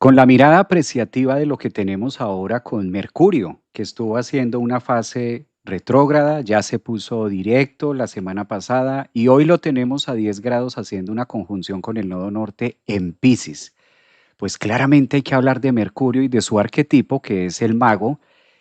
con la mirada apreciativa de lo que tenemos ahora con Mercurio, que estuvo haciendo una fase retrógrada, ya se puso directo la semana pasada y hoy lo tenemos a 10 grados haciendo una conjunción con el nodo norte en Piscis. Pues claramente hay que hablar de Mercurio y de su arquetipo, que es el mago.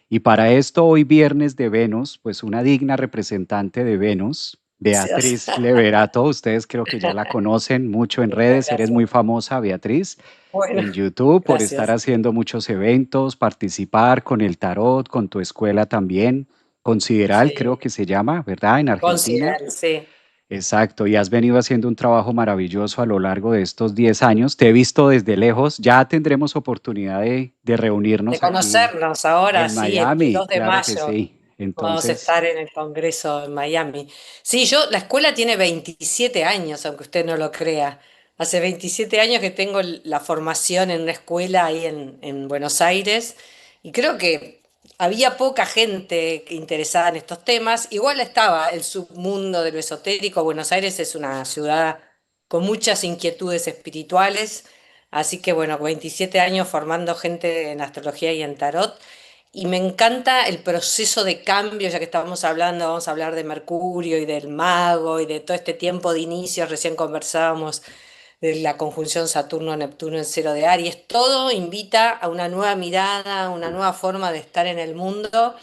Y para esto, hoy viernes de Venus, pues una digna representante de Venus, Gracias. Beatriz Leverato, ustedes creo que ya la conocen mucho en Muchas redes, eres gracias. muy famosa, Beatriz, Bueno, en YouTube por estar gracias. haciendo muchos eventos, participar con el tarot, con tu escuela también, Consideral creo Sí, que se llama, ¿verdad? En Argentina. considerar, sí. Exacto, y has venido haciendo un trabajo maravilloso a lo largo de estos 10 años. Te he visto desde lejos, ya tendremos oportunidad de De reunirnos aquí conocernos ahora, en sí, el Miami, 2 de claro que mayo sí. vamos a Entonces, estar en el Congreso en Miami. Sí, la escuela tiene 27 años, aunque usted no lo crea. Hace 27 años que tengo la formación en una escuela ahí en Buenos Aires y creo que había poca gente interesada en estos temas. Igual estaba el submundo de lo esotérico. Buenos Aires es una ciudad con muchas inquietudes espirituales, así que bueno, 27 años formando gente en astrología y en tarot. Y me encanta el proceso de cambio, ya que estábamos hablando, vamos a hablar de Mercurio y del mago y de todo este tiempo de inicio, recién conversábamos de la conjunción Saturno-Neptuno en cero de Aries, todo invita a una nueva mirada, a una nueva forma de estar en el mundo,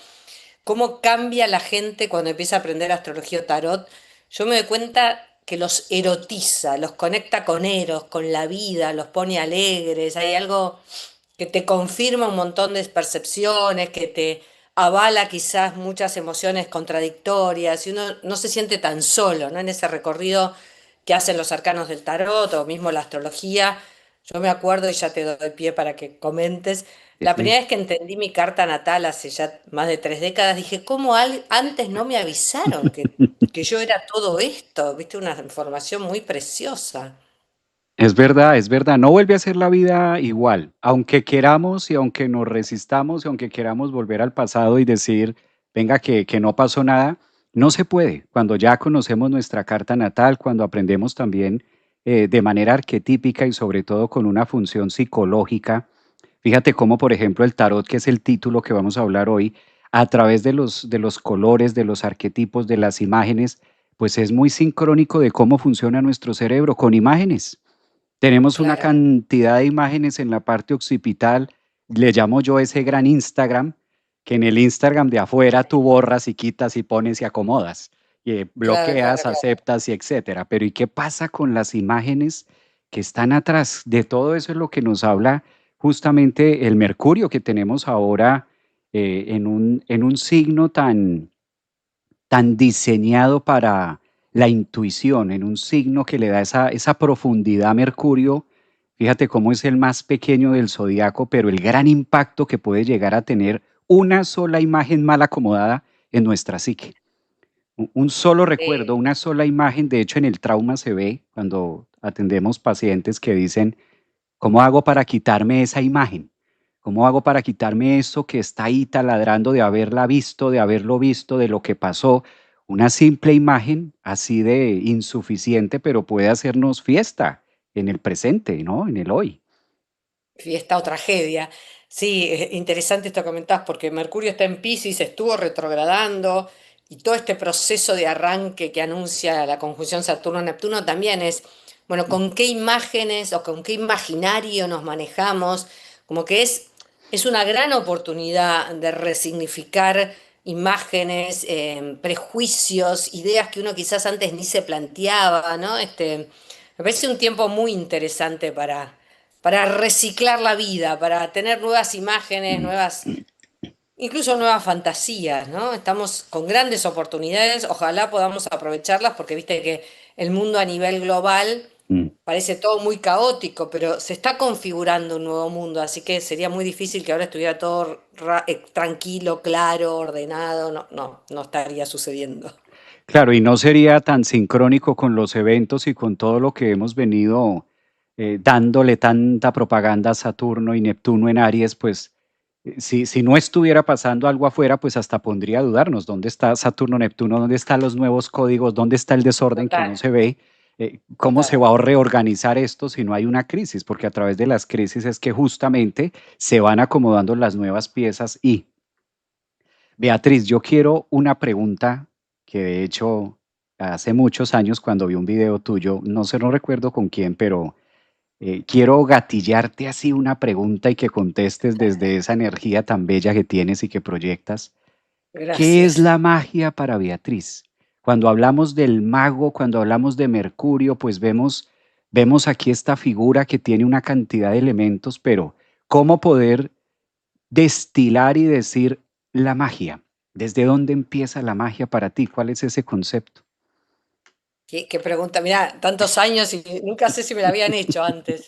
cómo cambia la gente cuando empieza a aprender astrología o tarot. Yo me doy cuenta que los erotiza, los conecta con Eros, con la vida, los pone alegres, hay algo que te confirma un montón de percepciones, que te avala quizás muchas emociones contradictorias y uno no se siente tan solo, ¿no? En ese recorrido que hacen los arcanos del tarot o mismo la astrología. Yo me acuerdo, y ya te doy pie para que comentes, sí, la sí. primera vez que entendí mi carta natal hace ya más de 3 décadas, dije, ¿cómo antes no me avisaron que yo era todo esto? Viste, una información muy preciosa. Es verdad, no vuelve a ser la vida igual, aunque queramos y aunque nos resistamos y aunque queramos volver al pasado y decir, venga, que no pasó nada, no se puede. Cuando ya conocemos nuestra carta natal, cuando aprendemos también de manera arquetípica y sobre todo con una función psicológica, fíjate cómo, por ejemplo, el tarot, que es el título que vamos a hablar hoy, a través de los colores, de los arquetipos, de las imágenes, pues es muy sincrónico de cómo funciona nuestro cerebro con imágenes. Tenemos una Claro, cantidad de imágenes en la parte occipital, le llamo yo ese gran Instagram, que en el Instagram de afuera tú borras y quitas y pones y acomodas, y claro, bloqueas, claro, claro. aceptas y etcétera. Pero ¿y qué pasa con las imágenes que están atrás? De todo eso es lo que nos habla justamente el Mercurio que tenemos ahora en un signo tan diseñado para la intuición, en un signo que le da esa profundidad a Mercurio. Fíjate cómo es el más pequeño del zodiaco, pero el gran impacto que puede llegar a tener una sola imagen mal acomodada en nuestra psique. Un solo recuerdo, Sí. una sola imagen, de hecho en el trauma se ve cuando atendemos pacientes que dicen, ¿cómo hago para quitarme esa imagen? ¿Cómo hago para quitarme eso que está ahí taladrando de haberla visto, de haberlo visto, de lo que pasó? Una simple imagen así de insuficiente, pero puede hacernos fiesta en el presente, ¿no? En el hoy. Fiesta o tragedia. Sí, es interesante esto que comentás, porque Mercurio está en Piscis, estuvo retrogradando, y todo este proceso de arranque que anuncia la conjunción Saturno-Neptuno también es, bueno, con qué imágenes o con qué imaginario nos manejamos, como que es una gran oportunidad de resignificar imágenes, prejuicios, ideas que uno quizás antes ni se planteaba, ¿no? Me parece un tiempo muy interesante para reciclar la vida, para tener nuevas imágenes, nuevas, incluso nuevas fantasías, ¿no? Estamos con grandes oportunidades, ojalá podamos aprovecharlas porque viste que el mundo a nivel global Mm. parece todo muy caótico, pero se está configurando un nuevo mundo, así que sería muy difícil que ahora estuviera todo tranquilo, claro, ordenado, no, no, no estaría sucediendo. Claro, y no sería tan sincrónico con los eventos y con todo lo que hemos venido dándole tanta propaganda a Saturno y Neptuno en Aries, pues si no estuviera pasando algo afuera, pues hasta pondría a dudarnos dónde está Saturno, Neptuno, dónde están los nuevos códigos, dónde está el desorden que no Total. se ve. ¿Cómo se va Total. a reorganizar esto si no hay una crisis? Porque a través de las crisis es que justamente se van acomodando las nuevas piezas y, Beatriz, yo quiero una pregunta que de hecho hace muchos años cuando vi un video tuyo, no sé, no recuerdo con quién, pero quiero gatillarte así una pregunta y que contestes desde esa energía tan bella que tienes y que proyectas. ¿Qué es Gracias. la magia para Beatriz? Cuando hablamos del mago, cuando hablamos de Mercurio, pues vemos aquí esta figura que tiene una cantidad de elementos, pero ¿cómo poder destilar y decir la magia? ¿Desde dónde empieza la magia para ti? ¿Cuál es ese concepto? Qué pregunta, mirá, tantos años y nunca sé si me la habían hecho antes.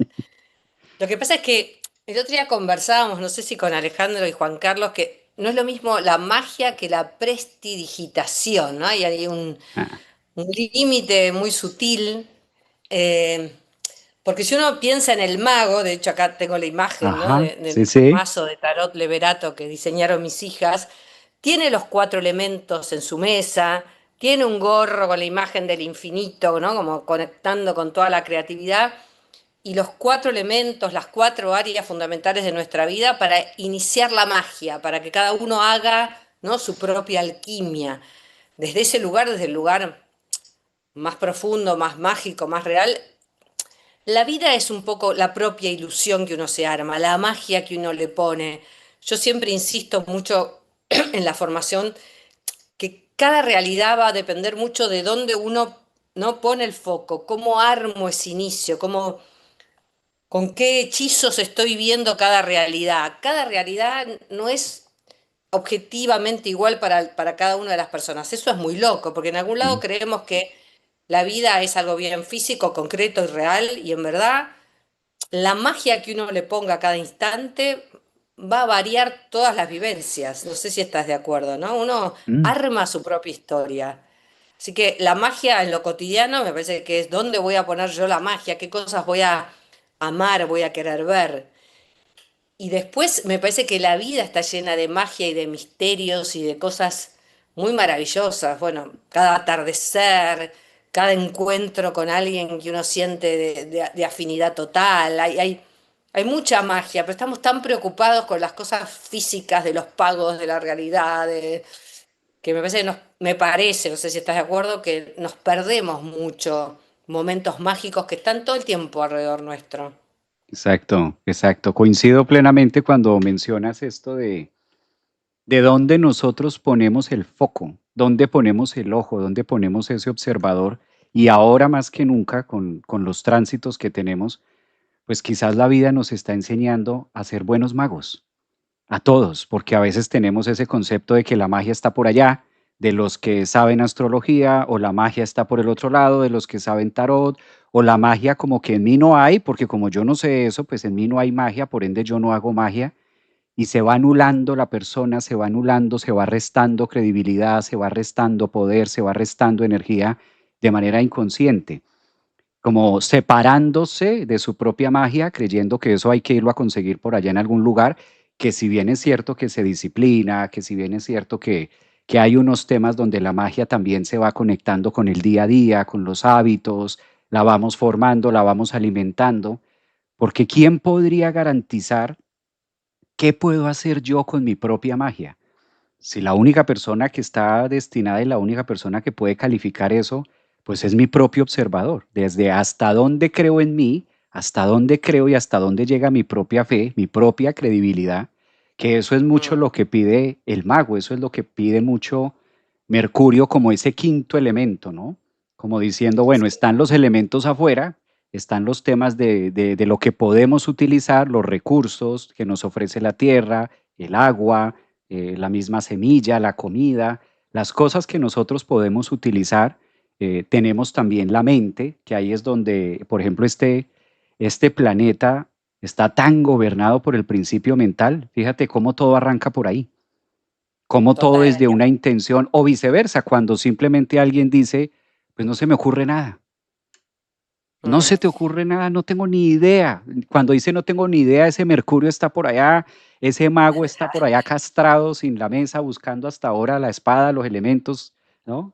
Lo que pasa es que el otro día conversábamos, no sé si con Alejandro y Juan Carlos, que no es lo mismo la magia que la prestidigitación, ¿no? Hay Ah, un límite muy sutil, eh, porque si uno piensa en el mago, de hecho acá tengo la imagen, ¿no? ajá, Del sí, sí. mazo de tarot Leverato que diseñaron mis hijas, tiene los cuatro elementos en su mesa, tiene un gorro con la imagen del infinito, ¿no? Como conectando con toda la creatividad y los cuatro elementos, las cuatro áreas fundamentales de nuestra vida para iniciar la magia, para que cada uno haga, ¿no? Su propia alquimia. Desde ese lugar, desde el lugar más profundo, más mágico, más real, la vida es un poco la propia ilusión que uno se arma, la magia que uno le pone. Yo siempre insisto mucho en la formación que cada realidad va a depender mucho de dónde uno no pone el foco, cómo armo ese inicio, cómo con qué hechizos estoy viendo cada realidad. Cada realidad no es objetivamente igual para cada una de las personas. Eso es muy loco, porque en algún lado Mm, creemos que la vida es algo bien físico, concreto y real, y en verdad la magia que uno le ponga a cada instante va a variar todas las vivencias. No sé si estás de acuerdo, ¿no? Uno mm. arma su propia historia. Así que la magia en lo cotidiano me parece que es dónde voy a poner yo la magia, qué cosas voy a amar, voy a querer ver. Y después me parece que la vida está llena de magia y de misterios y de cosas muy maravillosas. Bueno, cada atardecer, cada encuentro con alguien que uno siente de afinidad total. Hay mucha magia, pero estamos tan preocupados con las cosas físicas de los pagos, de la realidad, que me parece me parece, no sé si estás de acuerdo, que nos perdemos mucho momentos mágicos que están todo el tiempo alrededor nuestro. Exacto, exacto. Coincido plenamente cuando mencionas esto de dónde nosotros ponemos el foco, dónde ponemos el ojo, dónde ponemos ese observador. Y ahora más que nunca, con los tránsitos que tenemos, pues quizás la vida nos está enseñando a ser buenos magos, a todos, porque a veces tenemos ese concepto de que la magia está por allá, de los que saben astrología, o la magia está por el otro lado, de los que saben tarot, o la magia como que en mí no hay, porque como yo no sé eso, pues en mí no hay magia, por ende yo no hago magia, y se va anulando la persona, se va anulando, se va restando credibilidad, se va restando poder, se va restando energía de manera inconsciente, como separándose de su propia magia, creyendo que eso hay que irlo a conseguir por allá en algún lugar, que si bien es cierto que se disciplina, que si bien es cierto que hay unos temas donde la magia también se va conectando con el día a día, con los hábitos, la vamos formando, la vamos alimentando, porque ¿quién podría garantizar qué puedo hacer yo con mi propia magia? Si la única persona que está destinada y la única persona que puede calificar eso, pues es mi propio observador. Desde hasta dónde creo en mí, hasta dónde creo y hasta dónde llega mi propia fe, mi propia credibilidad, que eso es mucho Mm, lo que pide el mago, eso es lo que pide mucho Mercurio como ese quinto elemento, ¿no? Como diciendo, bueno, sí. están los elementos afuera, están los temas de lo que podemos utilizar, los recursos que nos ofrece la tierra, el agua, la misma semilla, la comida, las cosas que nosotros podemos utilizar. Tenemos también la mente, que ahí es donde, por ejemplo, este planeta está tan gobernado por el principio mental. Fíjate cómo todo arranca por ahí, cómo todo Total. desde una intención o viceversa, cuando simplemente alguien dice, pues no se me ocurre nada. No Mm. se te ocurre nada, no tengo ni idea. Cuando dice no tengo ni idea, ese Mercurio está por allá, ese mago está por allá castrado sin la mesa, buscando hasta ahora la espada, los elementos, ¿no?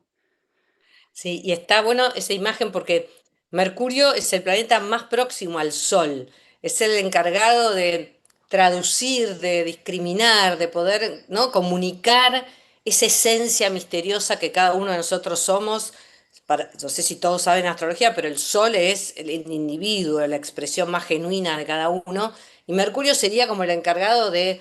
Sí, y está bueno esa imagen porque Mercurio es el planeta más próximo al Sol, es el encargado de traducir, de discriminar, de poder, ¿no?, comunicar esa esencia misteriosa que cada uno de nosotros somos. No sé si todos saben astrología, pero el Sol es el individuo, la expresión más genuina de cada uno, y Mercurio sería como el encargado de,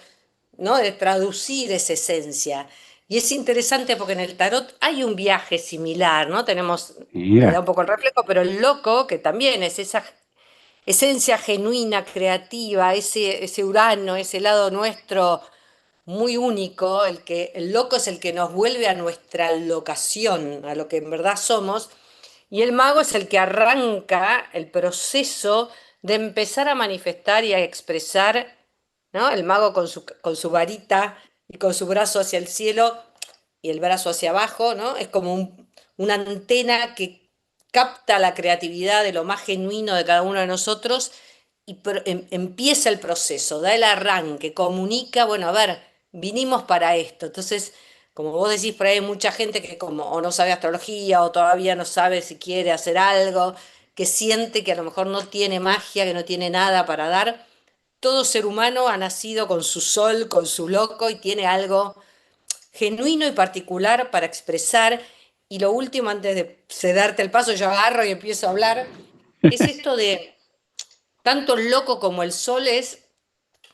¿no?, de traducir esa esencia. Y es interesante porque en el tarot hay un viaje similar, ¿no? Tenemos, me da Mira, un poco el reflejo, pero el loco, que también es esa esencia genuina, creativa, ese Urano, ese lado nuestro muy único, el loco es el que nos vuelve a nuestra locación, a lo que en verdad somos, y el mago es el que arranca el proceso de empezar a manifestar y a expresar, ¿no? El mago con su varita y con su brazo hacia el cielo y el brazo hacia abajo, ¿no? Es como una antena que capta la creatividad de lo más genuino de cada uno de nosotros y empieza el proceso, da el arranque, comunica, bueno, a ver, vinimos para esto. Entonces, como vos decís, por ahí hay mucha gente que como o no sabe astrología o todavía no sabe si quiere hacer algo, que siente que a lo mejor no tiene magia, que no tiene nada para dar. Todo ser humano ha nacido con su sol, con su loco y tiene algo genuino y particular para expresar. Y lo último, antes de cederte el paso, yo agarro y empiezo a hablar, es esto de tanto el loco como el sol es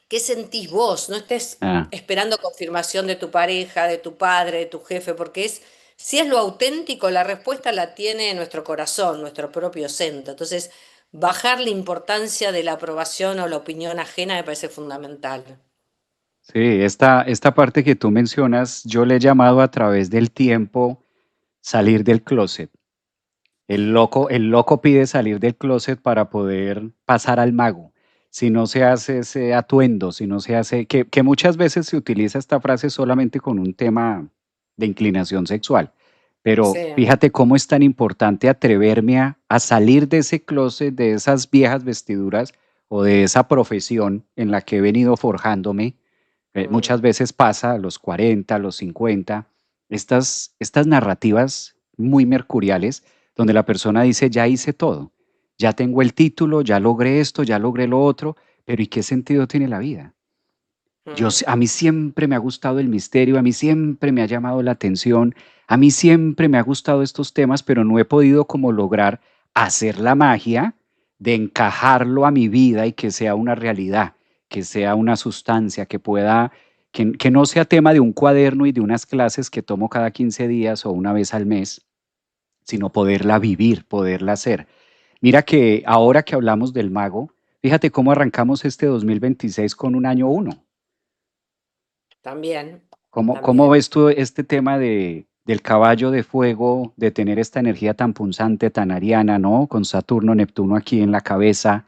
qué sentís vos, no estés ah, esperando confirmación de tu pareja, de tu padre, de tu jefe, porque es, si es lo auténtico, la respuesta la tiene nuestro corazón, nuestro propio centro. Entonces, bajar la importancia de la aprobación o la opinión ajena me parece fundamental. sí, esta parte que tú mencionas, yo le he llamado a través del tiempo salir del closet. El loco pide salir del closet para poder pasar al mago. Si no se hace ese atuendo, si no se hace, que muchas veces se utiliza esta frase solamente con un tema de inclinación sexual. Pero Sí. fíjate cómo es tan importante atreverme a salir de ese closet, de esas viejas vestiduras o de esa profesión en la que he venido forjándome. Muchas Mm. veces pasa a los 40, a los 50, estas narrativas muy mercuriales donde la persona dice, ya hice todo, ya tengo el título, ya logré esto, ya logré lo otro, pero ¿y qué sentido tiene la vida? Mm. A mí siempre me ha gustado el misterio, a mí siempre me ha llamado la atención, a mí siempre me ha gustado estos temas, pero no he podido como lograr hacer la magia de encajarlo a mi vida y que sea una realidad, que sea una sustancia, que no sea tema de un cuaderno y de unas clases que tomo cada 15 días o una vez al mes, sino poderla vivir, poderla hacer. Mira que ahora que hablamos del mago, fíjate cómo arrancamos este 2026 con un año uno. También, Cómo también. ves tú este tema del caballo de fuego, de tener esta energía tan punzante, tan ariana, ¿no? Con Saturno, Neptuno aquí en la cabeza,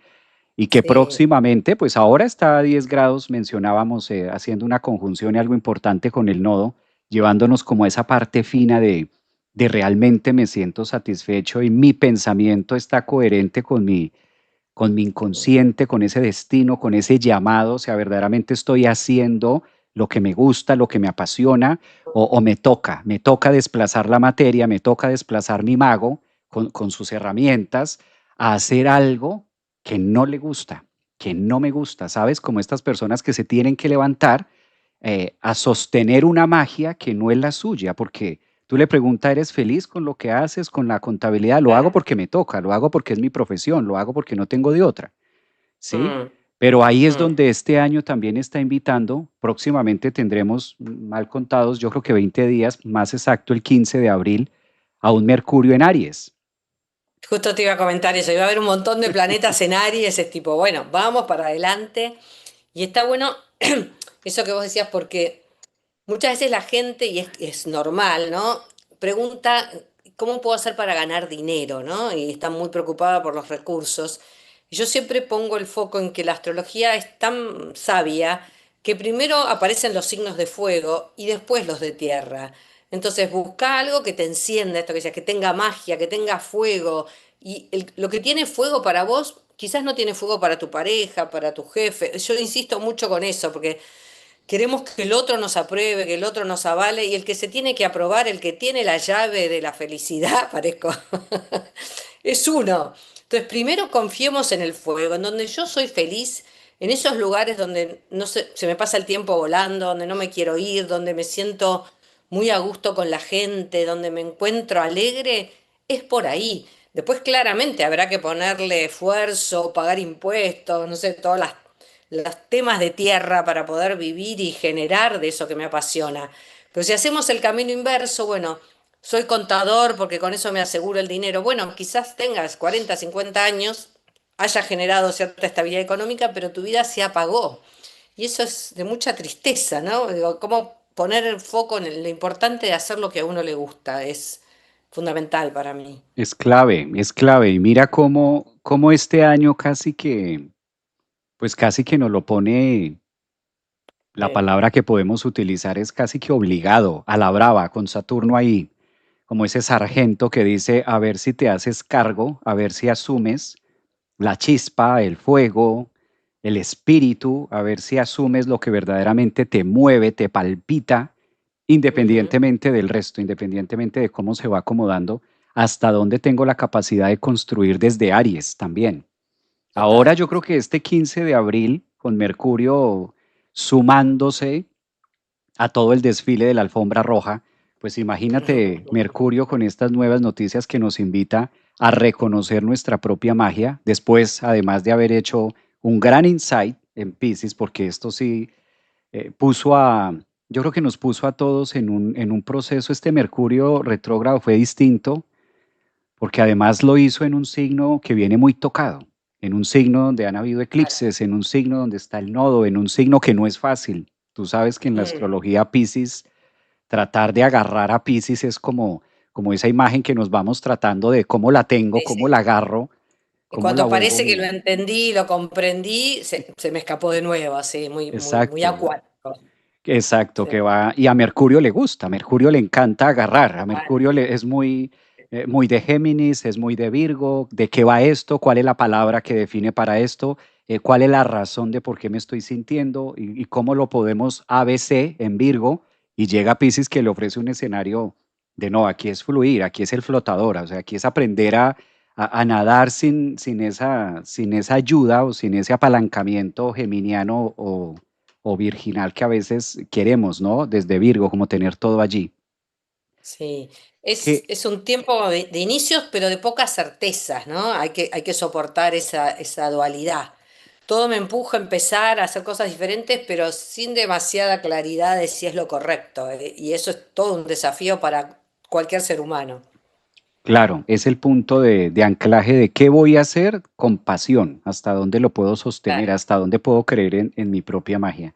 y que Sí. próximamente, pues ahora está a 10 grados, mencionábamos, haciendo una conjunción y algo importante con el nodo, llevándonos como a esa parte fina de realmente me siento satisfecho y mi pensamiento está coherente con mi inconsciente, con ese destino, con ese llamado, o sea, verdaderamente estoy haciendo lo que me gusta, lo que me apasiona, o me toca desplazar la materia, me toca desplazar mi mago con sus herramientas a hacer algo que no le gusta, que no me gusta, ¿sabes? Como estas personas que se tienen que levantar a sostener una magia que no es la suya, porque tú le preguntas, ¿eres feliz con lo que haces, con la contabilidad? Lo hago Claro. porque me toca, lo hago porque es mi profesión, lo hago porque no tengo de otra, ¿sí? Mm. Pero ahí es Mm. donde este año también está invitando, próximamente tendremos, mal contados, yo creo que 20 días, más exacto el 15 de abril, a un Mercurio en Aries. Justo te iba a comentar eso, iba a haber un montón de planetas en Aries, es tipo, bueno, vamos para adelante. Y está bueno eso que vos decías, porque muchas veces la gente, y es normal, ¿no? Pregunta, ¿cómo puedo hacer para ganar dinero, ¿no? Y está muy preocupada por los recursos. Y yo siempre pongo el foco en que la astrología es tan sabia que primero aparecen los signos de fuego y después los de tierra. Entonces busca algo que te encienda, esto que sea, que tenga magia, que tenga fuego. Y lo que tiene fuego para vos, quizás no tiene fuego para tu pareja, para tu jefe. Yo insisto mucho con eso, porque queremos que el otro nos apruebe, que el otro nos avale, y el que se tiene que aprobar, el que tiene la llave de la felicidad, parezco, es uno. Entonces, primero confiemos en el fuego, en donde yo soy feliz, en esos lugares donde no se me pasa el tiempo volando, donde no me quiero ir, donde me siento muy a gusto con la gente, donde me encuentro alegre, es por ahí. Después claramente habrá que ponerle esfuerzo, pagar impuestos, no sé, todas los temas de tierra para poder vivir y generar de eso que me apasiona. Pero si hacemos el camino inverso, bueno, soy contador porque con eso me aseguro el dinero. Bueno, quizás tengas 40, 50 años, haya generado cierta estabilidad económica, pero tu vida se apagó. Y eso es de mucha tristeza, ¿no? Digo, cómo poner el foco en lo importante de hacer lo que a uno le gusta es fundamental para mí. Es clave, es clave. Y mira cómo este año pues casi que nos lo pone, la Sí. palabra que podemos utilizar es casi que obligado, a la brava, con Saturno ahí, como ese sargento que dice, a ver si te haces cargo, a ver si asumes la chispa, el fuego, el espíritu, a ver si asumes lo que verdaderamente te mueve, te palpita, Ujú. independientemente del resto, independientemente de cómo se va acomodando, hasta dónde tengo la capacidad de construir desde Aries también. Ahora Total. yo creo que este 15 de abril, con Mercurio sumándose a todo el desfile de la alfombra roja, pues imagínate Mercurio con estas nuevas noticias que nos invita a reconocer nuestra propia magia, después, además de haber hecho un gran insight en Pisces, porque esto sí puso yo creo que nos puso a todos en un proceso, este Mercurio retrógrado fue distinto, porque además lo hizo en un signo que viene muy tocado, en un signo donde han habido Claro. eclipses, en un signo donde está el nodo, en un signo que no es fácil. Tú sabes que en la Mm. astrología Pisces, tratar de agarrar a Pisces es como esa imagen que nos vamos tratando de cómo la tengo, Sí, cómo la sí. agarro, Y cómo la cuando vuelvo parece que lo mía. entendí, lo comprendí, se me escapó de nuevo, así, muy, muy, muy Exacto. acuático. Exacto, Sí. que va, y a Mercurio le gusta, a Mercurio le encanta agarrar, a Claro. Mercurio es muy de Géminis, es muy de Virgo, de qué va esto, cuál es la palabra que define para esto, cuál es la razón de por qué me estoy sintiendo y cómo lo podemos ABC en Virgo, y llega Piscis que le ofrece un escenario de no, aquí es fluir, aquí es el flotador, o sea, aquí es aprender a nadar sin esa ayuda o sin ese apalancamiento geminiano o virginal que a veces queremos, ¿no? Desde Virgo, como tener todo allí. Sí, Que, es un tiempo de inicios, pero de pocas certezas, ¿no? Hay que soportar esa dualidad. Todo me empuja a empezar a hacer cosas diferentes, pero sin demasiada claridad de si es lo correcto. Y eso es todo un desafío para cualquier ser humano. claro, es el punto de anclaje de qué voy a hacer con pasión, hasta dónde lo puedo sostener, Claro, hasta dónde puedo creer en mi propia magia.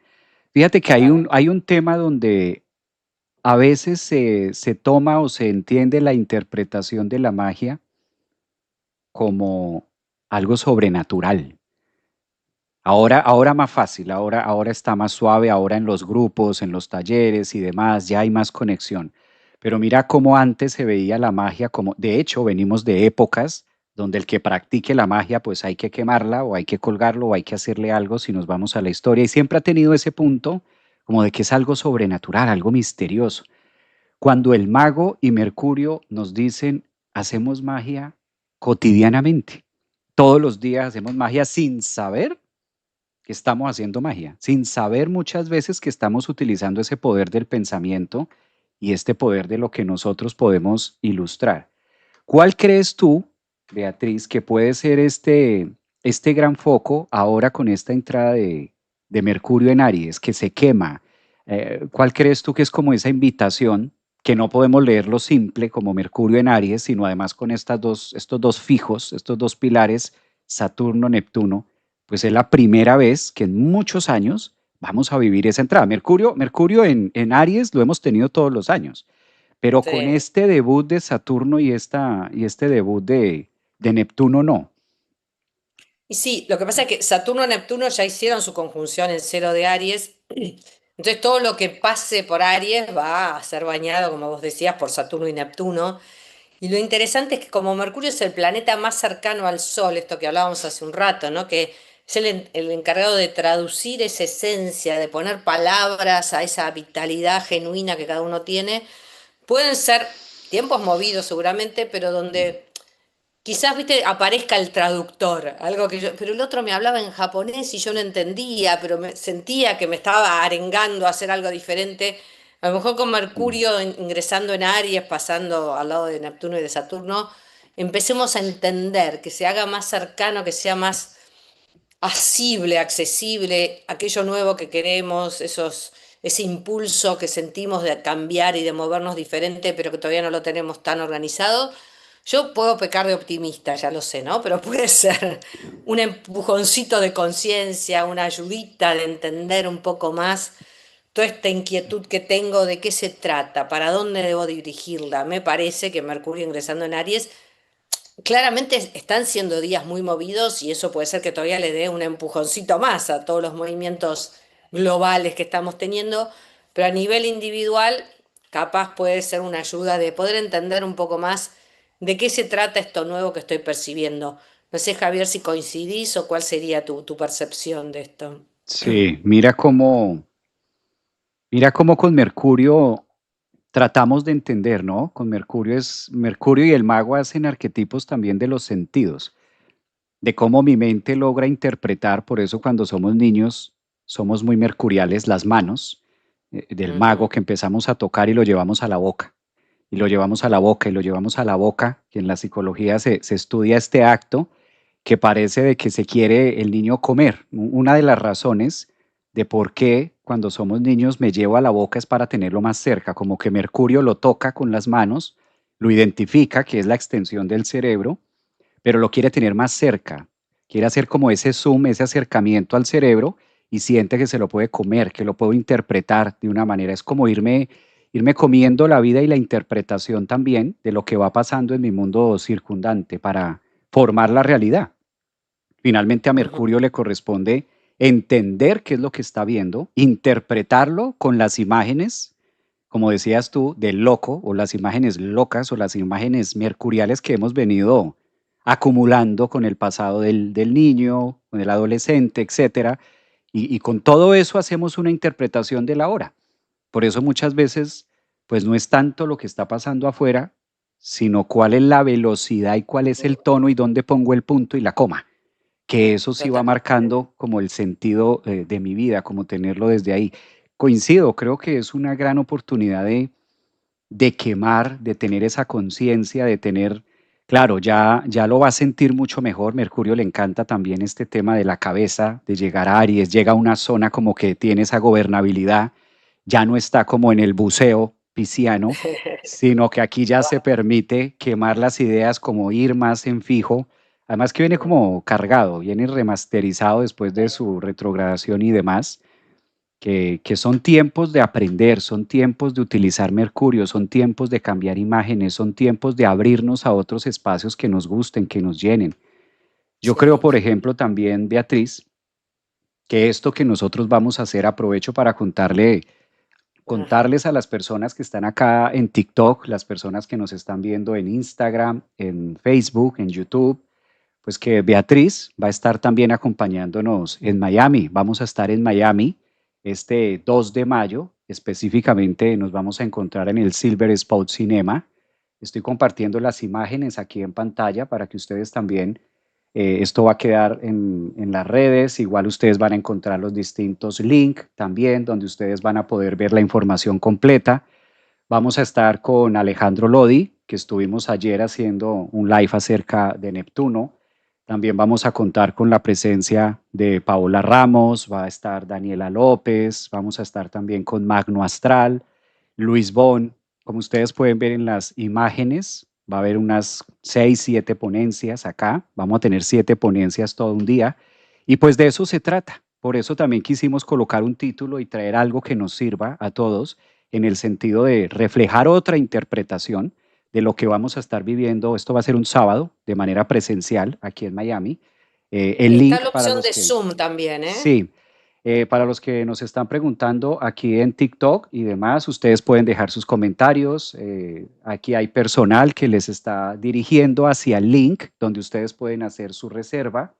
Fíjate que totalmente. hay un tema donde a veces se toma o se entiende la interpretación de la magia como algo sobrenatural. Ahora más fácil, ahora está más suave, ahora en los grupos, en los talleres y demás, ya hay más conexión. Pero mira cómo antes se veía la magia como, de hecho, venimos de épocas donde el que practique la magia, pues hay que quemarla o hay que colgarlo o hay que hacerle algo si nos vamos a la historia. Y siempre ha tenido ese punto como de que es algo sobrenatural, algo misterioso. Cuando el mago y Mercurio nos dicen, hacemos magia cotidianamente. Todos los días hacemos magia sin saber que estamos haciendo magia, sin saber muchas veces que estamos utilizando ese poder del pensamiento y este poder de lo que nosotros podemos ilustrar. ¿Cuál crees tú, Beatriz, que puede ser este gran foco ahora con esta entrada de Mercurio en Aries, que se quema? ¿Cuál crees tú que es como esa invitación que no podemos leerlo simple como Mercurio en Aries, sino además con estos dos fijos, estos dos pilares, Saturno, Neptuno? Pues es la primera vez que en muchos años vamos a vivir esa entrada. Mercurio en Aries lo hemos tenido todos los años, pero con Sí. este debut de Saturno y este debut de Neptuno no. Y sí, lo que pasa es que Saturno y Neptuno ya hicieron su conjunción en cero de Aries. Entonces todo lo que pase por Aries va a ser bañado, como vos decías, por Saturno y Neptuno. Y lo interesante es que como Mercurio es el planeta más cercano al Sol, esto que hablábamos hace un rato, ¿no? Que es el encargado de traducir esa esencia, de poner palabras a esa vitalidad genuina que cada uno tiene, pueden ser tiempos movidos seguramente, pero donde quizás, viste, aparezca el traductor, algo que yo, pero el otro me hablaba en japonés y yo no entendía, pero me sentía que me estaba arengando a hacer algo diferente. A lo mejor con Sí. Mercurio ingresando en Aries, pasando al lado de Neptuno y de Saturno, empecemos a entender, que se haga más cercano, que sea más asible, accesible, aquello nuevo que queremos, ese impulso que sentimos de cambiar y de movernos diferente, pero que todavía no lo tenemos tan organizado. Yo puedo pecar de optimista, ya lo sé, ¿no? Pero puede ser un empujoncito de conciencia, una ayudita de entender un poco más toda esta inquietud que tengo de qué se trata, para dónde debo dirigirla. Me parece que Mercurio ingresando en Aries, claramente están siendo días muy movidos y eso puede ser que todavía le dé un empujoncito más a todos los movimientos globales que estamos teniendo, pero a nivel individual capaz puede ser una ayuda de poder entender un poco más de qué se trata esto nuevo que estoy percibiendo. No sé, Javier, si coincidís o cuál sería tu percepción de esto. Sí, mira cómo con Mercurio tratamos de entender, ¿no? Con Mercurio Mercurio y el mago hacen arquetipos también de los sentidos, de cómo mi mente logra interpretar, por eso cuando somos niños somos muy mercuriales las manos del mago Ujú, que empezamos a tocar y lo llevamos a la boca, y lo llevamos a la boca y lo llevamos a la boca, que en la psicología se estudia este acto que parece de que se quiere el niño comer. Una de las razones de por qué cuando somos niños me llevo a la boca es para tenerlo más cerca, como que Mercurio lo toca con las manos, lo identifica, que es la extensión del cerebro, pero lo quiere tener más cerca. Quiere hacer como ese zoom, ese acercamiento al cerebro y siente que se lo puede comer, que lo puedo interpretar de una manera. Es como irme comiendo la vida y la interpretación también de lo que va pasando en mi mundo circundante para formar la realidad. Finalmente a ujú. Mercurio le corresponde entender qué es lo que está viendo, interpretarlo con las imágenes, como decías tú, del loco o las imágenes locas o las imágenes mercuriales que hemos venido acumulando con el pasado del niño, con el adolescente, etcétera. Y con todo eso hacemos una interpretación de la hora. Por eso muchas veces, pues no es tanto lo que está pasando afuera, sino cuál es la velocidad y cuál es el tono y dónde pongo el punto y la coma, que eso sí va Totalmente. marcando como el sentido de mi vida, como tenerlo desde ahí. Coincido, creo que es una gran oportunidad de quemar, de tener esa conciencia, de tener, claro, ya lo va a sentir mucho mejor. Mercurio le encanta también este tema de la cabeza, de llegar a Aries, llega a una zona como que tiene esa gobernabilidad, ya no está como en el buceo pisciano, sino que aquí ya se permite quemar las ideas, como ir más en fijo. Además que viene como cargado, viene remasterizado después de su retrogradación y demás, que son tiempos de aprender, son tiempos de utilizar Mercurio, son tiempos de cambiar imágenes, son tiempos de abrirnos a otros espacios que nos gusten, que nos llenen. Yo creo, Sí. por ejemplo, también, Beatriz, que esto que nosotros vamos a hacer, aprovecho para Ajá. contarles a las personas que están acá en TikTok, las personas que nos están viendo en Instagram, en Facebook, en YouTube, pues que Beatriz va a estar también acompañándonos en Miami. Vamos a estar en Miami este 2 de mayo, específicamente nos vamos a encontrar en el Silver Spot Cinema. Estoy compartiendo las imágenes aquí en pantalla para que ustedes también, esto va a quedar en las redes, igual ustedes van a encontrar los distintos links también donde ustedes van a poder ver la información completa. Vamos a estar con Alejandro Lodi, que estuvimos ayer haciendo un live acerca de Neptuno. También vamos a contar con la presencia de Paola Ramos, va a estar Daniela López, vamos a estar también con Magno Astral, Luis Bon. Como ustedes pueden ver en las imágenes, va a haber unas 6, 7 ponencias acá. Vamos a tener 7 ponencias todo un día. Y pues de eso se trata. Por eso también quisimos colocar un título y traer algo que nos sirva a todos en el sentido de reflejar otra interpretación de lo que vamos a estar viviendo. Esto va a ser un sábado de manera presencial aquí en Miami. Y El está link la para opción los de que, Zoom también, ¿eh? sí, para los que nos están preguntando aquí en TikTok y demás, ustedes pueden dejar sus comentarios. Aquí hay personal que les está dirigiendo hacia el link donde ustedes pueden hacer su reserva.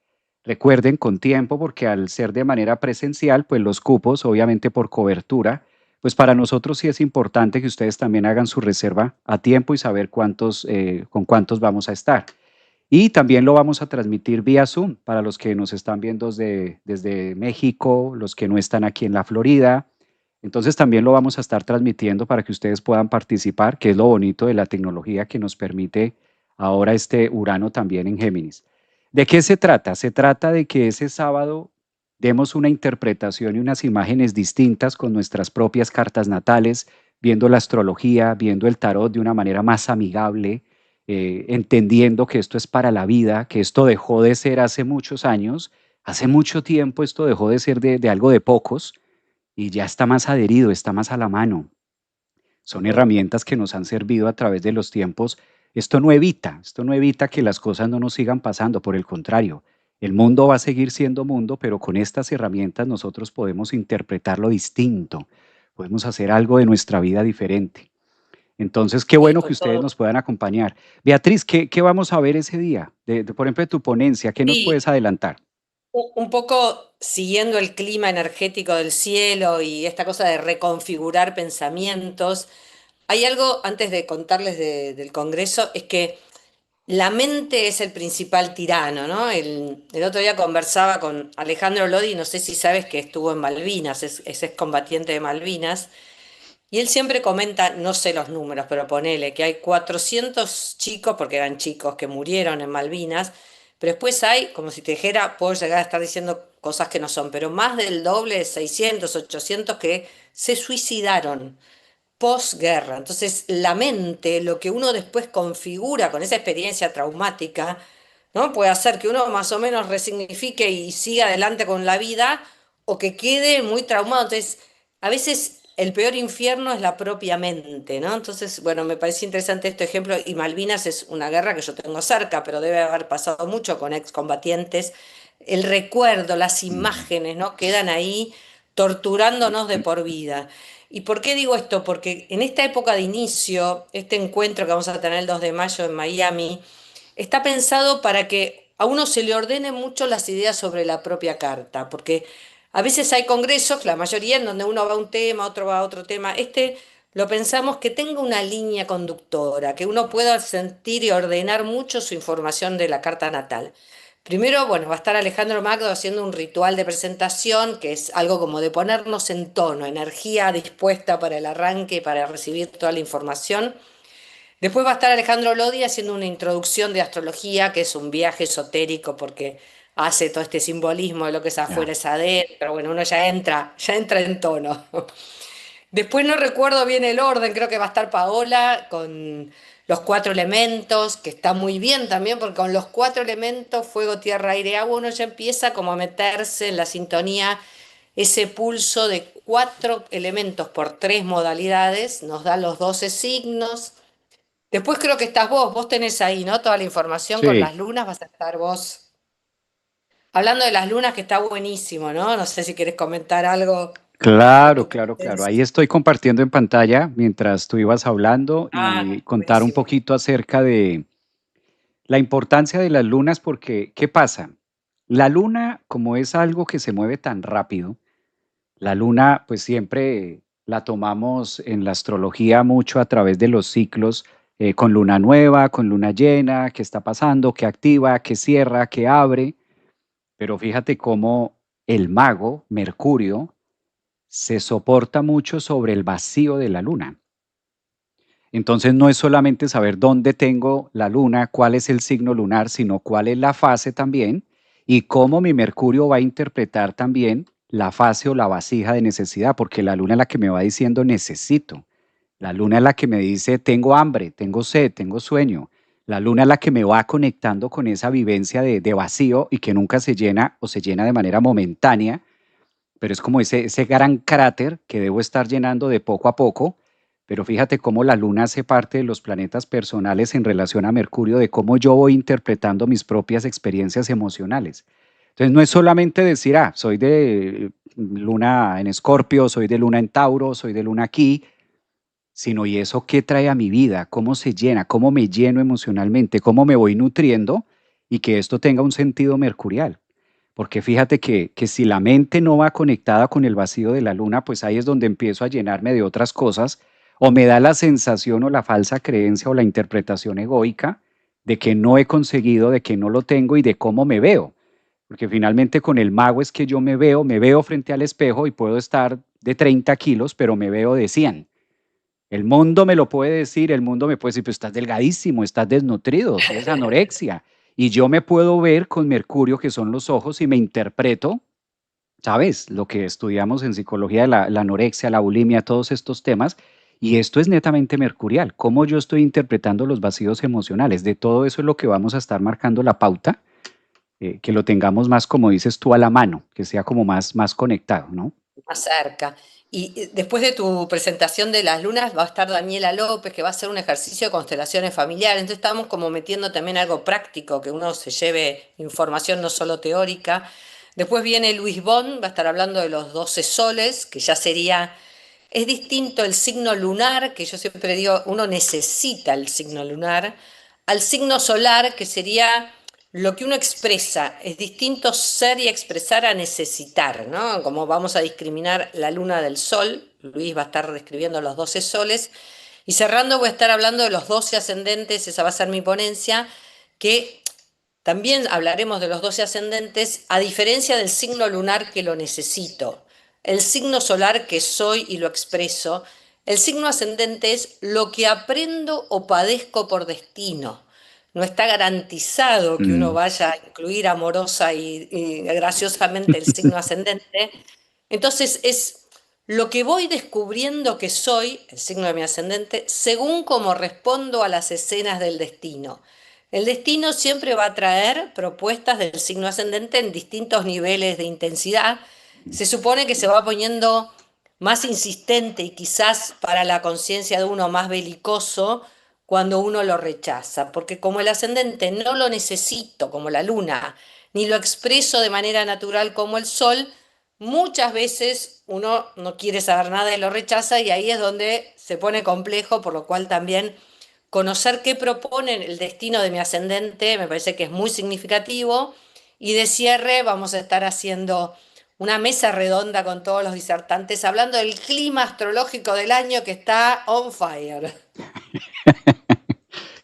Recuerden con tiempo, porque al ser de manera presencial, pues los cupos, obviamente por cobertura, pues para nosotros sí es importante que ustedes también hagan su reserva a tiempo y saber con cuántos vamos a estar. Y también lo vamos a transmitir vía Zoom para los que nos están viendo desde México, los que no están aquí en la Florida. Entonces también lo vamos a estar transmitiendo para que ustedes puedan participar, que es lo bonito de la tecnología que nos permite ahora este Urano también en Géminis. ¿De qué se trata? Se trata de que ese sábado demos una interpretación y unas imágenes distintas con nuestras propias cartas natales, viendo la astrología, viendo el tarot de una manera más amigable, entendiendo que esto es para la vida, que esto dejó de ser hace muchos años, hace mucho tiempo esto dejó de ser de algo de pocos y ya está más adherido, está más a la mano. Son Bien. herramientas que nos han servido a través de los tiempos. Esto no evita que las cosas no nos sigan pasando, por el contrario, el mundo va a seguir siendo mundo, pero con estas herramientas nosotros podemos interpretarlo distinto, podemos hacer algo de nuestra vida diferente. Entonces, qué Sí, bueno que con ustedes todo. nos puedan acompañar. Beatriz, ¿qué vamos a ver ese día? Por ejemplo, de tu ponencia, ¿qué nos Sí, puedes adelantar? un poco siguiendo el clima energético del cielo y esta cosa de reconfigurar pensamientos. Hay algo, antes de contarles del Congreso, es que la mente es el principal tirano, ¿no? El otro día conversaba con Alejandro Lodi, no sé si sabes que estuvo en Malvinas, es excombatiente de Malvinas, y él siempre comenta, no sé los números, pero ponele que hay 400 chicos, porque eran chicos, que murieron en Malvinas, pero después hay, como si te dijera, puedo llegar a estar diciendo cosas que no son, pero más del doble, 600, 800 que se suicidaron posguerra. Entonces, la mente, lo que uno después configura con esa experiencia traumática, ¿no? Puede hacer que uno más o menos resignifique y siga adelante con la vida o que quede muy traumado. Entonces, a veces el peor infierno es la propia mente, ¿no? Entonces, bueno, me parece interesante este ejemplo y Malvinas es una guerra que yo tengo cerca, pero debe haber pasado mucho con excombatientes. El recuerdo, las Mm. imágenes, ¿no? Quedan ahí torturándonos de por vida. ¿Y por qué digo esto? Porque en esta época de inicio, este encuentro que vamos a tener el 2 de mayo en Miami, está pensado para que a uno se le ordene mucho las ideas sobre la propia carta, porque a veces hay congresos, la mayoría en donde uno va a un tema, otro va a otro tema. Este lo pensamos que tenga una línea conductora, que uno pueda sentir y ordenar mucho su información de la carta natal. Primero, bueno, va a estar Alejandro Magdo haciendo un ritual de presentación, que es algo como de ponernos en tono, energía dispuesta para el arranque y para recibir toda la información. Después va a estar Alejandro Lodi haciendo una introducción de astrología, que es un viaje esotérico porque hace todo este simbolismo de lo que es Ya. afuera es adentro, pero bueno, uno ya entra en tono. Después no recuerdo bien el orden, creo que va a estar Paola con los cuatro elementos, que está muy bien también, porque con los cuatro elementos, fuego, tierra, aire, agua, uno ya empieza como a meterse en la sintonía, ese pulso de cuatro elementos por tres modalidades, nos da los 12 signos. Después creo que estás vos tenés ahí, ¿no? Toda la información con Sí, las lunas, vas a estar vos. Hablando de las lunas, que está buenísimo, ¿no? No sé si querés comentar algo a claro, tu claro, claro. Ahí presencia. estoy compartiendo en pantalla mientras tú ibas hablando Ah, y contar un buenísimo. poquito acerca de la importancia de las lunas, porque ¿qué pasa? La luna, como es algo que se mueve tan rápido, la luna pues siempre la tomamos en la astrología mucho a través de los ciclos, con luna nueva, con luna llena, qué está pasando, qué activa, qué cierra, qué abre, pero fíjate cómo el mago, Mercurio, se soporta mucho sobre el vacío de la luna. Entonces no es solamente saber dónde tengo la luna, cuál es el signo lunar, sino cuál es la fase también y cómo mi Mercurio va a interpretar también la fase o la vasija de necesidad, porque la luna es la que me va diciendo necesito. La luna es la que me dice tengo hambre, tengo sed, tengo sueño. La luna es la que me va conectando con esa vivencia de vacío y que nunca se llena o se llena de manera momentánea, pero es como ese gran cráter que debo estar llenando de poco a poco. Pero fíjate cómo la Luna hace parte de los planetas personales en relación a Mercurio, de cómo yo voy interpretando mis propias experiencias emocionales. Entonces no es solamente decir, ah, soy de Luna en Escorpio, soy de Luna en Tauro, soy de Luna aquí, sino y eso qué trae a mi vida, cómo se llena, cómo me lleno emocionalmente, cómo me voy nutriendo y que esto tenga un sentido mercurial. Porque fíjate que si la mente no va conectada con el vacío de la luna, pues ahí es donde empiezo a llenarme de otras cosas o me da la sensación o la falsa creencia o la interpretación egoica de que no he conseguido, de que no lo tengo y de cómo me veo. Porque finalmente con el mago es que yo me veo frente al espejo y puedo estar de 30 kilos, pero me veo de 100. El mundo me lo puede decir, el mundo me puede decir, pero estás delgadísimo, estás desnutrido, tienes anorexia. Y yo me puedo ver con Mercurio, que son los ojos, y me interpreto, ¿sabes? Lo que estudiamos en psicología, la anorexia, la bulimia, todos estos temas. Y esto es netamente mercurial, cómo yo estoy interpretando los vacíos emocionales. De todo eso es lo que vamos a estar marcando la pauta, que lo tengamos más, como dices tú, a la mano, que sea como más conectado, ¿no? Más cerca. Y después de tu presentación de las lunas va a estar Daniela López, que va a hacer un ejercicio de constelaciones familiares. Entonces estamos como metiendo también algo práctico, que uno se lleve información no solo teórica. Después viene Luis Bon, va a estar hablando de los 12 soles, que ya sería, es distinto el signo lunar, que yo siempre digo, uno necesita el signo lunar, al signo solar, que sería lo que uno expresa. Es distinto ser y expresar a necesitar, ¿no? Como vamos a discriminar la luna del sol, Luis va a estar describiendo los 12 soles, y cerrando voy a estar hablando de los 12 ascendentes, esa va a ser mi ponencia, que también hablaremos de los 12 ascendentes, a diferencia del signo lunar que lo necesito, el signo solar que soy y lo expreso, el signo ascendente es lo que aprendo o padezco por destino. No está garantizado que uno Mm. vaya a incluir amorosa y graciosamente el signo ascendente. Entonces es lo que voy descubriendo que soy, el signo de mi ascendente, según cómo respondo a las escenas del destino. El destino siempre va a traer propuestas del signo ascendente en distintos niveles de intensidad. Se supone que se va poniendo más insistente y quizás para la conciencia de uno más belicoso cuando uno lo rechaza, porque como el ascendente no lo necesito como la luna, ni lo expreso de manera natural como el sol, muchas veces uno no quiere saber nada y lo rechaza y ahí es donde se pone complejo, por lo cual también conocer qué propone el destino de mi ascendente me parece que es muy significativo. Y de cierre vamos a estar haciendo una mesa redonda con todos los disertantes hablando del clima astrológico del año que está on fire.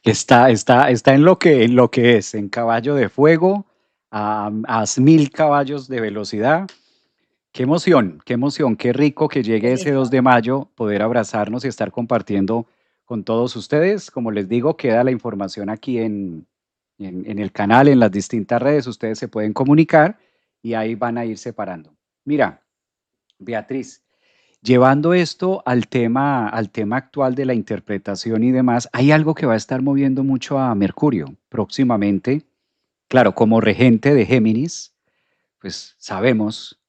Está en lo que es, en caballo de fuego, a 1000 caballos de velocidad. Qué emoción, qué rico que Qué llegue ese 2 lindo. de mayo, poder abrazarnos y estar compartiendo con todos ustedes. Como les digo, queda la información aquí en el canal, en las distintas redes, ustedes se pueden comunicar y ahí van a ir separando. Mira, Beatriz, llevando esto al tema actual de la interpretación y demás, hay algo que va a estar moviendo mucho a Mercurio próximamente. Claro, como regente de Géminis, pues sabemos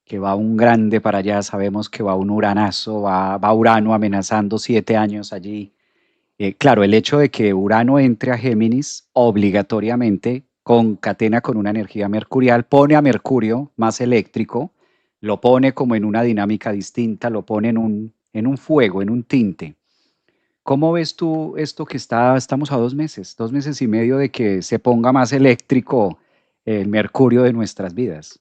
que va un grande para allá, sabemos que va un uranazo, va Urano amenazando 7 años allí. Claro, el hecho de que Urano entre a Géminis obligatoriamente concatena con una energía mercurial, pone a Mercurio más eléctrico, lo pone como en una dinámica distinta, lo pone en un fuego, en un tinte. ¿Cómo ves tú esto que estamos a 2 meses, 2 meses y medio de que se ponga más eléctrico el Mercurio de nuestras vidas?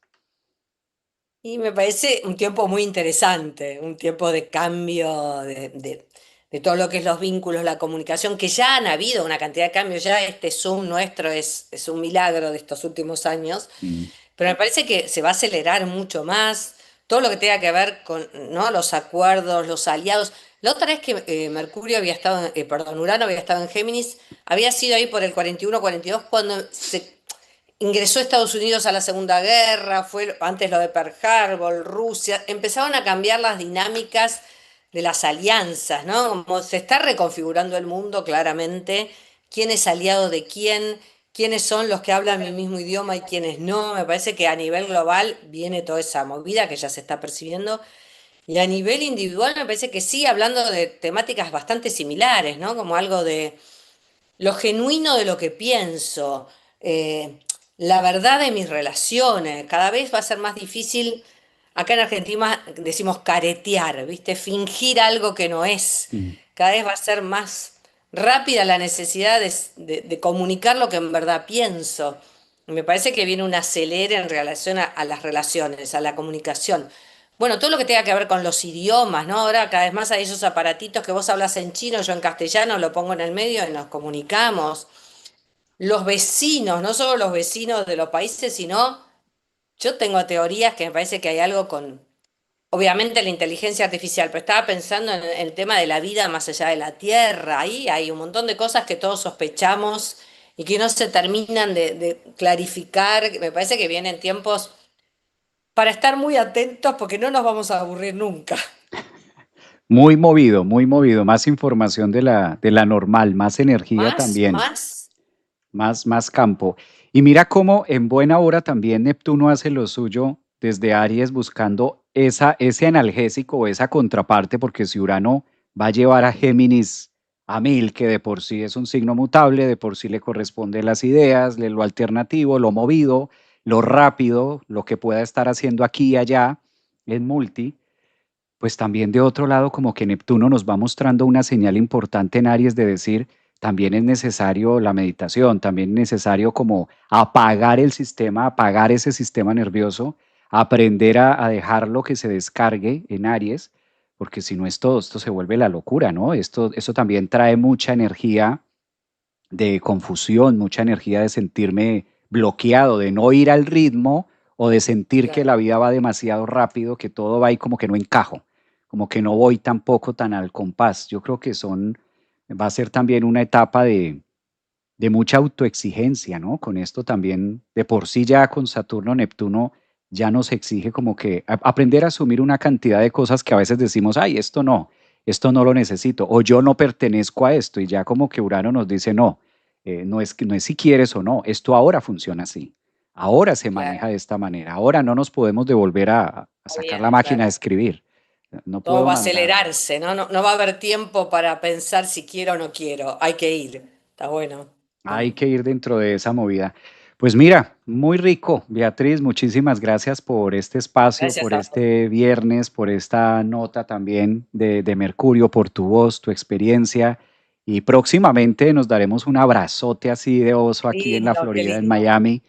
Y me parece un tiempo muy interesante, un tiempo de cambio de todo lo que es los vínculos, la comunicación, que ya han habido una cantidad de cambios, ya este Zoom nuestro es un milagro de estos últimos años, Mm, pero me parece que se va a acelerar mucho más todo lo que tenga que ver con, ¿no? Los acuerdos, los aliados. La otra vez que Mercurio había estado, perdón, Urano había estado en Géminis, había sido ahí por el 41, 42, cuando se ingresó Estados Unidos a la Segunda Guerra, fue antes lo de Pearl Harbor, Rusia, empezaron a cambiar las dinámicas de las alianzas, ¿no? Como se está reconfigurando el mundo claramente, quién es aliado de quién, quiénes son los que hablan el mismo idioma y quiénes no. Me parece que a nivel global viene toda esa movida que ya se está percibiendo. Y a nivel individual me parece que sí, hablando de temáticas bastante similares, ¿no? Como algo de lo genuino de lo que pienso, la verdad de mis relaciones. Cada vez va a ser más difícil, acá en Argentina decimos caretear, ¿viste? Fingir algo que no es. mm. Cada vez va a ser más rápida la necesidad de comunicar lo que en verdad pienso. Me parece que viene un acelere en relación a las relaciones, a la comunicación. Bueno, todo lo que tenga que ver con los idiomas, ¿no? Ahora cada vez más hay esos aparatitos que vos hablas en chino, yo en castellano, lo pongo en el medio y nos comunicamos. los vecinos, no solo los vecinos de los países, sino yo tengo teorías que me parece que hay algo con, obviamente la inteligencia artificial, pero estaba pensando en el tema de la vida más allá de la Tierra. Ahí hay un montón de cosas que todos sospechamos y que no se terminan de clarificar. Me parece que vienen tiempos para estar muy atentos porque no nos vamos a aburrir nunca. Muy movido, más información de la normal, más energía Más, también, más, más campo. Y mira cómo en buena hora también Neptuno hace lo suyo desde Aries buscando ese analgésico o esa contraparte, porque si Urano va a llevar a Géminis a mil, que de por sí es un signo mutable, de por sí le corresponde las ideas, lo alternativo, lo movido, lo rápido, lo que pueda estar haciendo aquí y allá en multi, pues también de otro lado como que Neptuno nos va mostrando una señal importante en Aries de decir, también es necesario la meditación, también es necesario como apagar el sistema, apagar ese sistema nervioso, aprender a dejarlo que se descargue en Aries, porque si no esto se vuelve la locura, ¿no? Esto también trae mucha energía de confusión, mucha energía de sentirme bloqueado, de no ir al ritmo o de sentir que claro. la vida va demasiado rápido, que todo va ahí como que no encajo, como que no voy tampoco tan al compás. Yo creo que va a ser también una etapa de mucha autoexigencia, ¿no? Con esto también, de por sí ya con Saturno, Neptuno, ya nos exige como que aprender a asumir una cantidad de cosas que a veces decimos, ay, esto no lo necesito, o yo no pertenezco a esto, y ya como que Urano nos dice, no, no es si quieres o no, esto ahora funciona así, ahora se maneja Claro, de esta manera, ahora no nos podemos devolver a está sacar la bien, máquina de claro. escribir, no Todo puedo va a mandar. acelerarse, ¿no? No, no va a haber tiempo para pensar si quiero o no quiero. Hay que ir. Está bueno. Hay que ir dentro de esa movida. Pues mira, muy rico, Beatriz, muchísimas gracias por este espacio, Gracias por a vos. este viernes, por esta nota también de Mercurio, por tu voz, tu experiencia. Y próximamente nos daremos un abrazote así de oso aquí en la Lindo, qué Florida, en lindo. Miami, Qué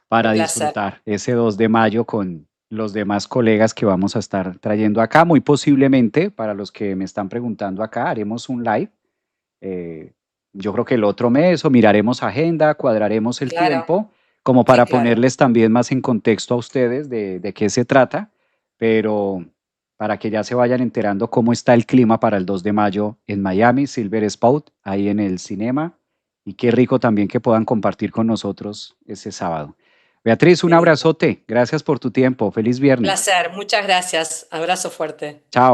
para placer. disfrutar ese 2 de mayo con los demás colegas que vamos a estar trayendo acá. Muy posiblemente, para los que me están preguntando acá, haremos un live eh, yo creo que el otro mes o miraremos agenda, cuadraremos el Claro, tiempo, como sí, para claro. ponerles también más en contexto a ustedes de qué se trata, pero para que ya se vayan enterando cómo está el clima para el 2 de mayo en Miami, Silver Spout, ahí en el cinema, y qué rico también que puedan compartir con nosotros ese sábado. Beatriz, un Qué lindo. abrazote, gracias por tu tiempo, feliz viernes. Placer, muchas gracias. Abrazo fuerte. Chao.